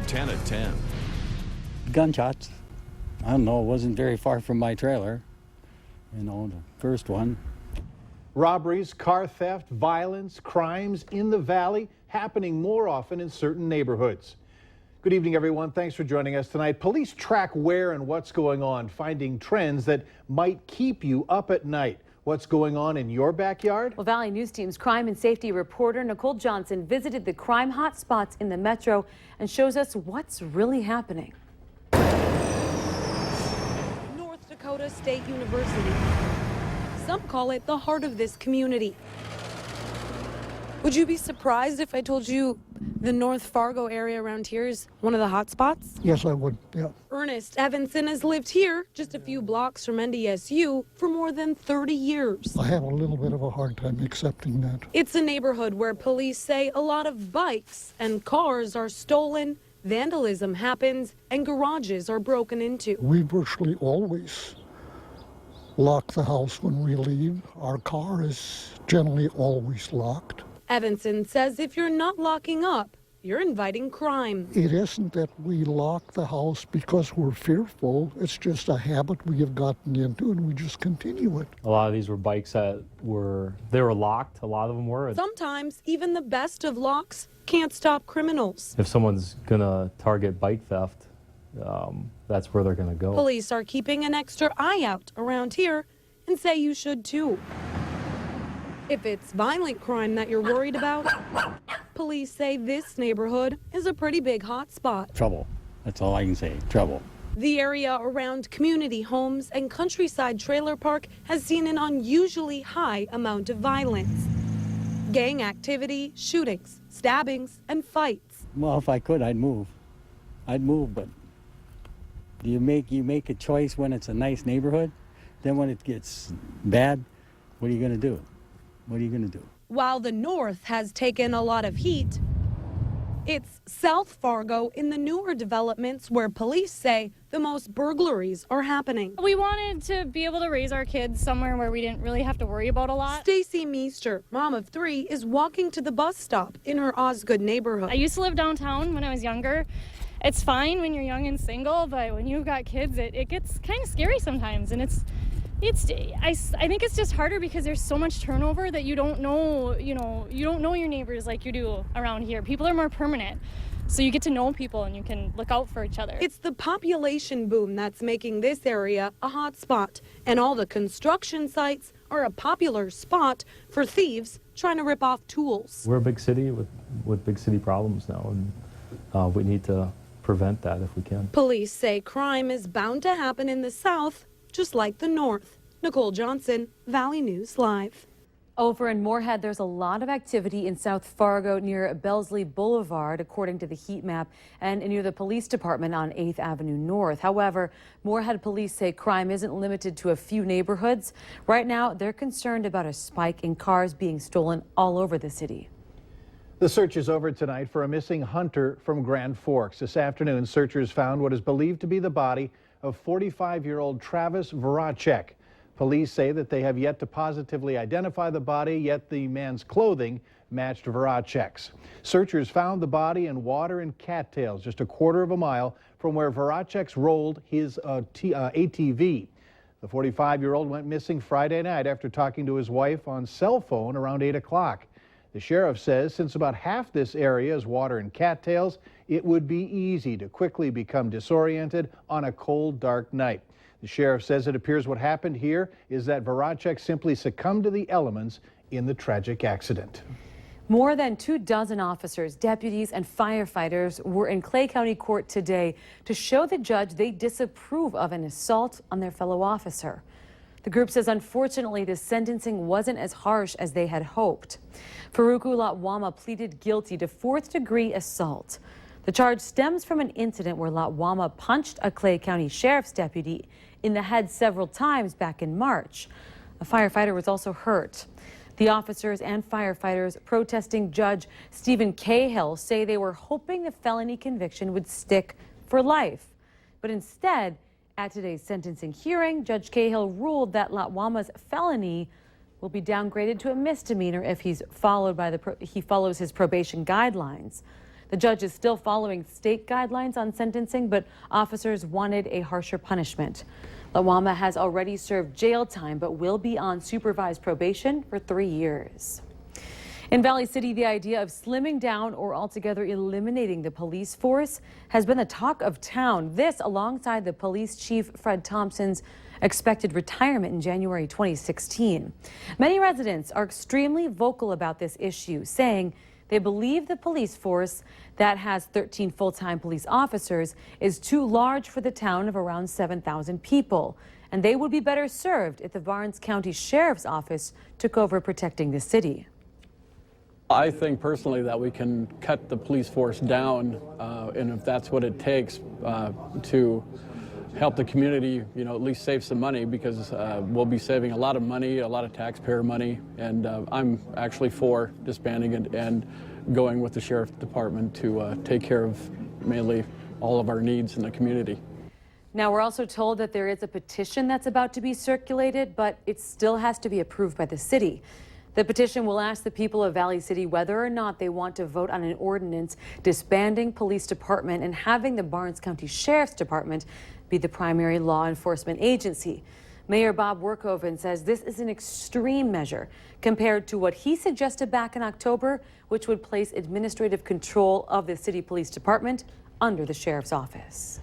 10 at 10. Gunshots. I don't know, it wasn't very far from my trailer. You know, the first one. Robberies, car theft, violence, crimes in the valley happening more often in certain neighborhoods. Good evening, everyone. Thanks for joining us tonight. Police track where and what's going on, finding trends that might keep you up at night. What's going on in your backyard? Well, Valley News Team's crime and safety reporter Nicole Johnson visited the crime hotspots in the metro and shows us what's really happening. North Dakota State University. Some call it the heart of this community. Would you be surprised if I told you the North Fargo area around here is one of the hot spots? Yes, I would, yeah. Ernest Evanson has lived here, just a few blocks from NDSU, for more than 30 years. I have a little bit of a hard time accepting that. It's a neighborhood where police say a lot of bikes and cars are stolen, vandalism happens, and garages are broken into. We virtually always lock the house when we leave. Our car is generally always locked. Evanson says if you're not locking up, you're inviting crime. It isn't that we lock the house because we're fearful. It's just a habit we have gotten into, and we just continue it. A lot of these were bikes that were locked. A lot of them were. Sometimes even the best of locks can't stop criminals. If someone's gonna target bike theft, that's where they're gonna go. Police are keeping an extra eye out around here and say you should too. If it's violent crime that you're worried about, police say this neighborhood is a pretty big hot spot. Trouble. That's all I can say. Trouble. The area around community homes and Countryside Trailer Park has seen an unusually high amount of violence. Gang activity, shootings, stabbings, and fights. Well, if I could, I'd move. I'd move, but you make a choice when it's a nice neighborhood. Then when it gets bad, what are you going to do? What are you going to do? While the north has taken a lot of heat, it's South Fargo in the newer developments where police say the most burglaries are happening. We wanted to be able to raise our kids somewhere where we didn't really have to worry about a lot. Stacy Meester, mom of 3, is walking to the bus stop in her Osgood neighborhood. I used to live downtown when I was younger. It's fine when you're young and single, but when you've got kids, it gets kind of scary sometimes, and I think it's just harder because there's so much turnover that you don't know your neighbors like you do around here. People are more permanent, so you get to know people and you can look out for each other. It's the population boom that's making this area a hot spot, and all the construction sites are a popular spot for thieves trying to rip off tools. We're a big city with big city problems now, and we need to prevent that if we can. Police say crime is bound to happen in the south, just like the north. Nicole Johnson, Valley News Live. Over in Moorhead, there's a lot of activity in South Fargo near Bellesley Boulevard, according to the heat map, and near the police department on 8th Avenue North. However, Moorhead police say crime isn't limited to a few neighborhoods. Right now, they're concerned about a spike in cars being stolen all over the city. The search is over tonight for a missing hunter from Grand Forks. This afternoon, searchers found what is believed to be the body of 45-year-old Travis Voracek. Police say that they have yet to positively identify the body, yet the man's clothing matched Voracek's. Searchers found the body in water and cattails just a quarter of a mile from where Voracek's rolled his ATV. The 45-year-old went missing Friday night after talking to his wife on cell phone around 8 o'clock. The sheriff says since about half this area is water and cattails, it would be easy to quickly become disoriented on a cold, dark night. The sheriff says it appears what happened here is that Voracek simply succumbed to the elements in the tragic accident. More than 24 officers, deputies, and firefighters were in Clay County Court today to show the judge they disapprove of an assault on their fellow officer. The group says, unfortunately, the sentencing wasn't as harsh as they had hoped. Faruku Latwama pleaded guilty to 4th-degree assault. The charge stems from an incident where Latwama punched a Clay County Sheriff's deputy in the head several times back in March. A firefighter was also hurt. The officers and firefighters protesting Judge Stephen Cahill say they were hoping the felony conviction would stick for life. But instead, at today's sentencing hearing, Judge Cahill ruled that Latwama's felony will be downgraded to a misdemeanor if he follows his probation guidelines. The judge is still following state guidelines on sentencing, but officers wanted a harsher punishment. Lawama has already served jail time, but will be on supervised probation for 3 years. In Valley City, the idea of slimming down or altogether eliminating the police force has been the talk of town. This alongside the police chief Fred Thompson's expected retirement in January 2016. Many residents are extremely vocal about this issue, saying they believe the police force that has 13 full-time police officers is too large for the town of around 7,000 people, and they would be better served if the Barnes County Sheriff's Office took over protecting the city. I think personally that we can cut the police force down, and if that's what it takes to help the community, at least save some money, because we'll be saving a lot of money, a lot of taxpayer money, and I'm actually for disbanding it and going with the Sheriff's Department to take care of mainly all of our needs in the community. Now, we're also told that there is a petition that's about to be circulated, but it still has to be approved by the city. The petition will ask the people of Valley City whether or not they want to vote on an ordinance disbanding police department and having the Barnes County Sheriff's Department be the primary law enforcement agency. Mayor Bob Workoven says this is an extreme measure compared to what he suggested back in October, which would place administrative control of the city police department under the sheriff's office.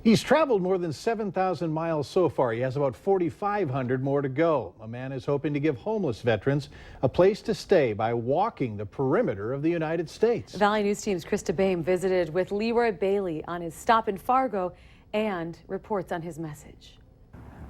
He's traveled more than 7,000 miles so far. He has about 4,500 more to go. A man is hoping to give homeless veterans a place to stay by walking the perimeter of the United States. Valley News Team's Krista Bain visited with Leroy Bailey on his stop in Fargo and reports on his message.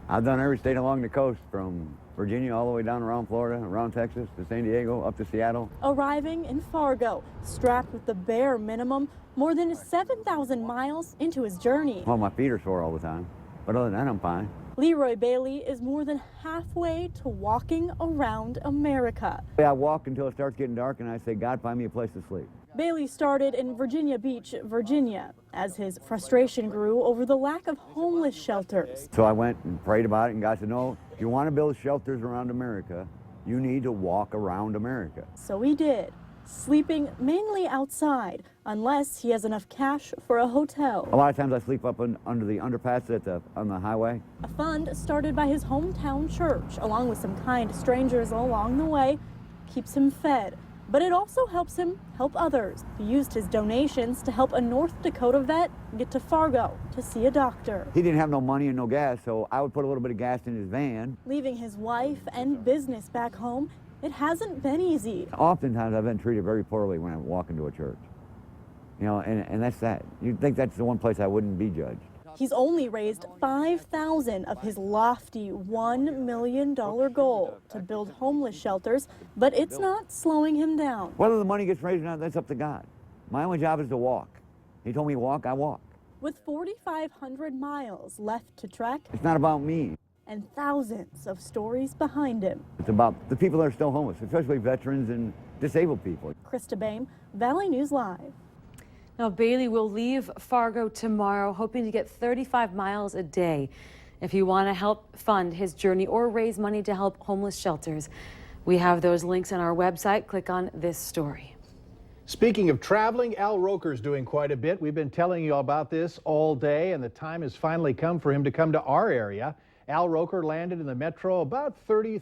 I've done every state along the coast, from Virginia all the way down around Florida, around Texas, to San Diego, up to Seattle. Arriving in Fargo, strapped with the bare minimum, more than 7,000 miles into his journey. Well, my feet are sore all the time, but other than that, I'm fine. Leroy Bailey is more than halfway to walking around America. I walk until it starts getting dark and I say, God, find me a place to sleep. Bailey started in Virginia Beach, Virginia, as his frustration grew over the lack of homeless shelters. So I went and prayed about it, and God said, no, if you want to build shelters around America, you need to walk around America. So he did, sleeping mainly outside, unless he has enough cash for a hotel. A lot of times I sleep up under the underpass on the highway. A fund started by his hometown church, along with some kind strangers along the way, keeps him fed. But it also helps him help others. He used his donations to help a North Dakota vet get to Fargo to see a doctor. He didn't have no money and no gas, so I would put a little bit of gas in his van. Leaving his wife and business back home, it hasn't been easy. Oftentimes I've been treated very poorly when I walk into a church. And that's that. You'd think that's the one place I wouldn't be judged. He's only raised $5,000 of his lofty $1 million goal to build homeless shelters, but it's not slowing him down. Whether the money gets raised or not, that's up to God. My only job is to walk. He told me walk, I walk. With 4,500 miles left to trek, it's not about me. And thousands of stories behind him. It's about the people that are still homeless, especially veterans and disabled people. Krista Bain, Valley News Live. Now, Bailey will leave Fargo tomorrow, hoping to get 35 miles a day. If you want to help fund his journey or raise money to help homeless shelters, we have those links on our website. Click on this story. Speaking of traveling, Al Roker's doing quite a bit. We've been telling you about this all day, and the time has finally come for him to come to our area. Al Roker landed in the metro about 40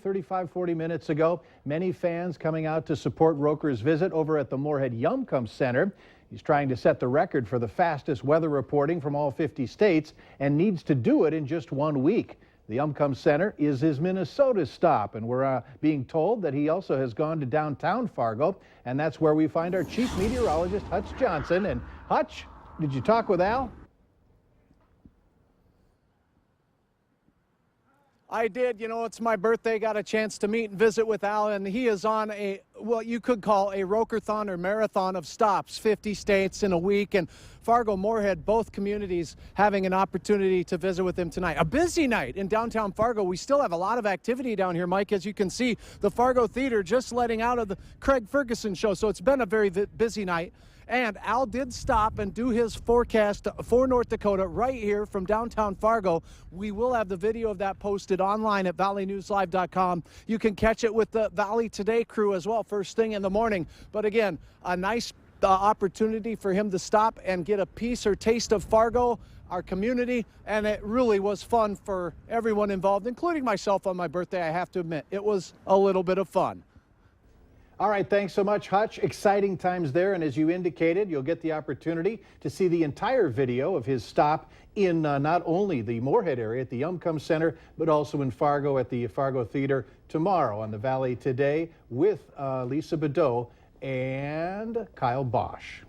minutes ago. Many fans coming out to support Roker's visit over at the Moorhead Yumcum Center. He's trying to set the record for the fastest weather reporting from all 50 states and needs to do it in just 1 week. The Yumcum Center is his Minnesota stop, and we're being told that he also has gone to downtown Fargo, and that's where we find our chief meteorologist, Hutch Johnson. And Hutch, did you talk with Al? I did. It's my birthday. Got a chance to meet and visit with Al, and he is on what you could call a Roker-thon or marathon of stops, 50 states in a week, and Fargo, Moorhead, both communities having an opportunity to visit with him tonight. A busy night in downtown Fargo. We still have a lot of activity down here, Mike. As you can see, the Fargo Theater just letting out of the Craig Ferguson show, so it's been a very busy night. And Al did stop and do his forecast for North Dakota right here from downtown Fargo. We will have the video of that posted online at valleynewslive.com. You can catch it with the Valley Today crew as well, first thing in the morning. But again, a nice the opportunity for him to stop and get a piece or taste of Fargo, our community, and it really was fun for everyone involved, including myself on my birthday. I have to admit, it was a little bit of fun. All right, thanks so much, Hutch. Exciting times there, and as you indicated, you'll get the opportunity to see the entire video of his stop in not only the Moorhead area at the Umcum Center, but also in Fargo at the Fargo Theater tomorrow on the Valley Today with Lisa Bedeau and Kyle Bosch.